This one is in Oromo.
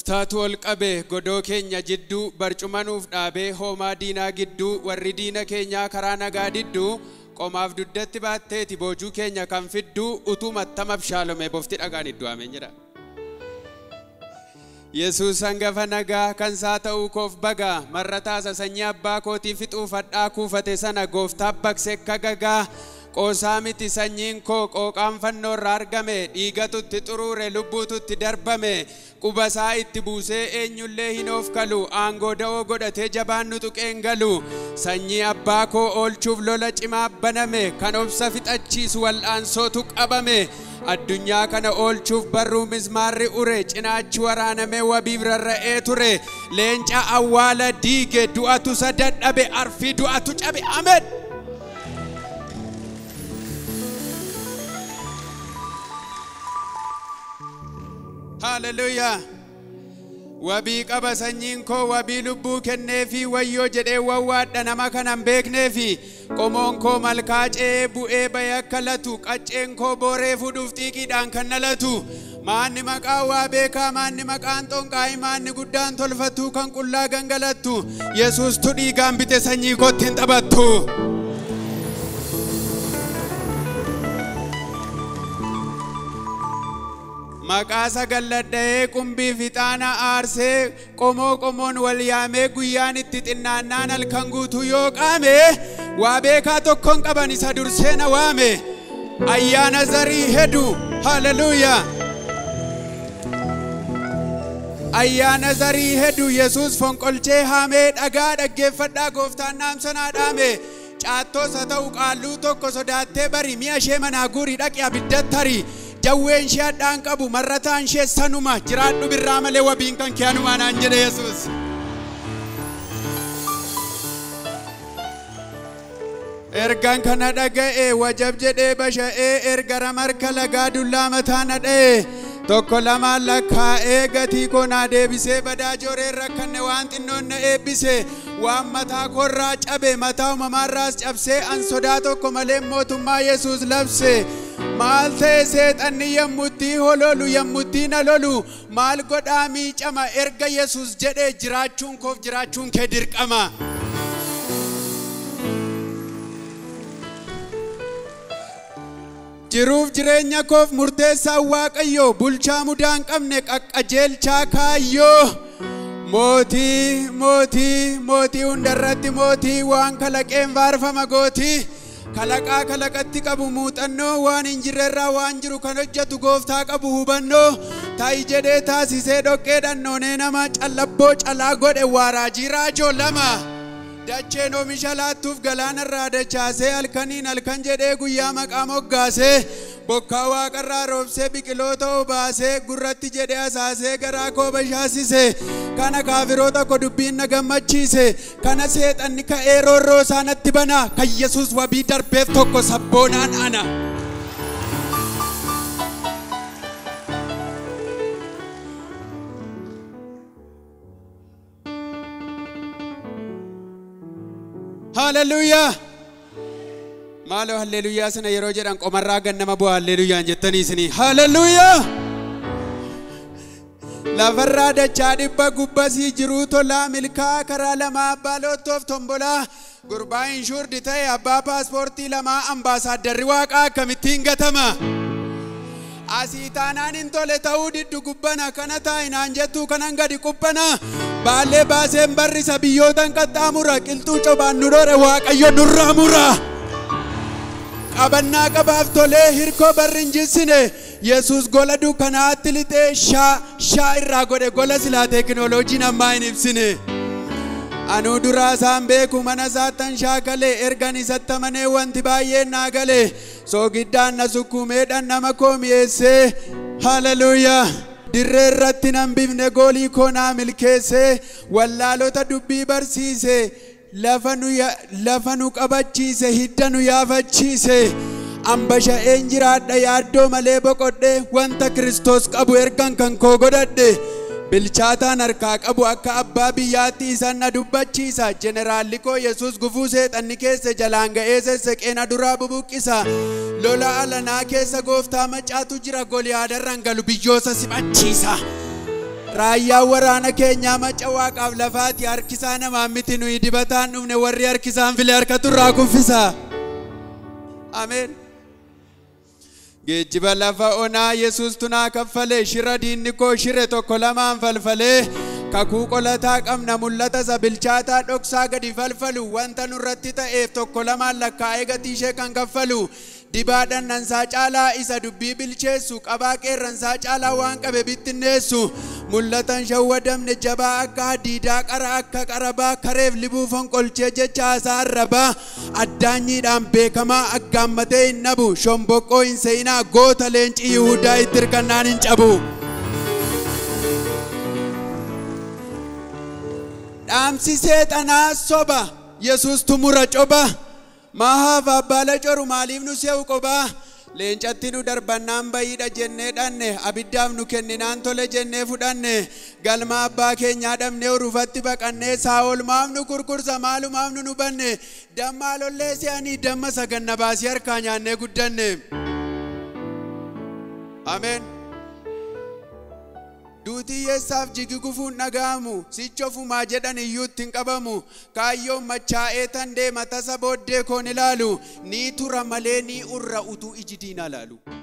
Gooftaatu ol qabe godoo keenya jidduu barcumanuuf dhaabee hoomaa diinaa gidduu warri diina keenyaa karaa nagaa didduu qomaaf duddatti baatteeti boojuu keenya kan fidduu utuu mattamaf shaalome bofti dhagaan iddoo ameen jedha. Yesuus hangafa nagaa kan saa ta'uu koof baga marrataasa sanyii abbaa kootii fixuufadhaa kuufate sana gooftaa baksee kagagaa qoosaa miti sanyiin koo qooqaan fannoo irraa argame dhiigatutti xuruure lubbuututti darbame qubasaa itti buusee eenyullee hin of kalu aangoo da'oo godhatee jabaan nu tuqeen galu sanyii abbaa koo oolchuuf lola cimaa baname kan obsa fixachiisu wal'aansootu qabame addunyaa kana oolchuuf barruu mismaarri ure cinaachi waraaname wabiif rarra'ee ture leenca awwaala diige du'atu isa dadhabe arfii du'atu cabe amen. Hallelujah. Wabii qaba sanyiin koo wabii lubbuu kenneefi wayyoo jedhee wawwaadha nama kanan beekneefi qomoon koo malkaa ce'ee bu'ee bayee akka latu qacceen koo booree fuudhuuf xiiqiidhaan kan nalatu maanni maqaa waa beekaa maanni maqaan xonqaayi maanni guddaan tolfatu kan qullaa gangalattu Yesuustu dhiigaan bite sanyii kootti hin taphattu. Maqaa sagalladhee qumbii fixaana aarsee qomoo qomoon wal yaamee guyyaan itti xinnaannaan halkan guutuu yoo qaame waa beekaa tokkoon qaban isa dursee na waame ayyaana zarii hedu haleluuyaa ayyaana zarii hedu Yesuus fonqolchee haamee dhagaa dhaggeeffadhaa gooftaan naamsanaa dhaame caattoosa ta'u qaalluu tokko sodaattee bari mi'a ishee manaa guurii dhaqi abiddatti harii jawween ishee adhaan qabu marrataan ishee sanuma jiraadhu birraa malee wabiin kan kiyaanumaa naan jedhe Yesuus. Ergaan kana dhaga'e wajab jedhee basha'ee ergara marka lagaa dullaa mataa na dha'e tokko lamaan lakkaa'ee gatii koo naa deebisee badaa jooreen rakkanne waan xinnoon na eebbise waan mataa koorraa cabe mataa uumamaarraas cabsee an sodaa tokko malee mootummaa Yesuus labse. Maal ta'e seexanni yemmutti hololu yemmutti na lolu maal godhaa miicama erga Yesuus jedhee jiraachuun koof jiraachuun kee dirqama. Jiruuf jireenya koof murteessaa Waaqayyo bulchaa mudaan qabne qaqqajeelchaa kaayyoo mootii mootii mootii hundarratti mootii waan kalaqeen faarfama gootii. Kalaqaa kalaqatti qabu muuxannoo waan hin jirrerraa waan jiru kan hojjetu gooftaa qabu hubannoo ta'i jedhee taasisee dhoqqee dhannoonee nama callabboo calaa godhe waaraajii raajoo lama dacheen oomisha laattuuf galaanarraa dachaasee halkaniin halkan jedhee guyyaa maqaa moggaasee bokkaa waaqarraa roobsee biqiloota obaasee gurratti jedhee asaasee garaa koo bashaasise kana kaafiroota ko dubbiin na gammachiise kana seexanni ka'ee roorroo isaanatti bana kan Yesuus wabii darbeef tokko sabboonaan ana. Hallelujah. Maalo hallelujah sana yeroo jedhan qomarraa gannama bu'a hallelujah jettanii isinii hallelujah. Lafarraa dachaa dhibba gubbasii jiruu tolaa milkaa karaa lamaa abbaa loottoof tombolaa gurbaa inshuurdi ta'e abbaa paaspoortii lamaa ambaasaadarri waaqaa akkamittiin gatama. Asii taanaan hin tole ta'uu diddu gubbana kana taa'inaan jettuu kanan gadi qubbana baallee baaseen barrisa biyyootan qaxxaamura qilxuu cobaan nu dhoore Waaqayyo nurraa mura. Qabannaa qabaaf tolee hirkoo barri hin jissine Yesuus gola dukkanaatti lixee shaa irraa godhe gola silaa teekinooloojiin ammaa hin ibsine. Anuu duraa isaan beeku mana isaattan shaakalee ergan isatti amanee wanti baay'een naa galee soogiddaan na sukkuumeedhaan nama koo mi'eessee hallelujah. Dirree irratti nan bifne goolii koo naa milkeessee wallaalota dubbii barsiise lafa nu qabachiise hidda nu yaafachiise ambasha'een jiraadha yaaddoo malee boqodhe wanta Kiristoos qabu ergan kan koo godhadhe bilchaataan harkaa qabu akka abbaa biyyaatti isaan na dubbachiisa jeneraalli koo Yesuus gufuu seexanni keessa jalaan ga'ee sesseqee na duraa bubuqqisa lola alanaa keessa gooftaa macaatu jira Goliyaadarraan galu biyyoosa simachiisa. raayyaa waraana keenyaa macca waaqaaf lafaati harkisaa namaa miti nuyi dibataan dhumne warri harkisaan file harkatu irraa kuffisa. Ameen. Geejjiba lafa onaa Yesuus tunaa kaffale shira diinni koo shire tokko lamaan falfalee kakuu qolataa qabna mul'ata isa bilchaataa dhoksaa gadi falfalu wanta nurratti ta'eef tokko lamaan lakkaa'ee gatii ishee kan kaffalu dibaadhaan nansaa caalaa isa dubbii bilcheessu qabaa qeerransaa caalaa waan qabe bittinneessu mul'atan shawwadamne jabaa akka hadiidaa qara akka qarabaa kareef libuu fonqolchee jecha haasaa arrabaa addaanyiidhaan beekamaa aggaammatee hin nabu shomboqqoo hin seeyinaa goota leencii Yihuudaa itti hirkannaan hin cabu. Dhaamsi seexanaa soba Yesuus tumura coba mahaaf abbaala coru maaliif nu se'u qobaa leencatti nu darbannaan bayiidha jennee dhanne abiddaaf nu kenninaan tole jennee fudhanne galma abbaa keenyaa dhabnee urufatti baqannee saa'ol maaf nu kurkursa maalumaaf nu nubanne dammaa lollee se'anii damma saganna baasii harkaa nyaannee guddanne. Ameen. Duutii yeessaaf jigi gufuun dhaga'amu sichofumaa jedhan iyyuu ittiin qabamu kaayyoon machaa'ee tan deema tasa booddee koon ilaalu ni tura malee ni urra utuu iji diinaa laalu.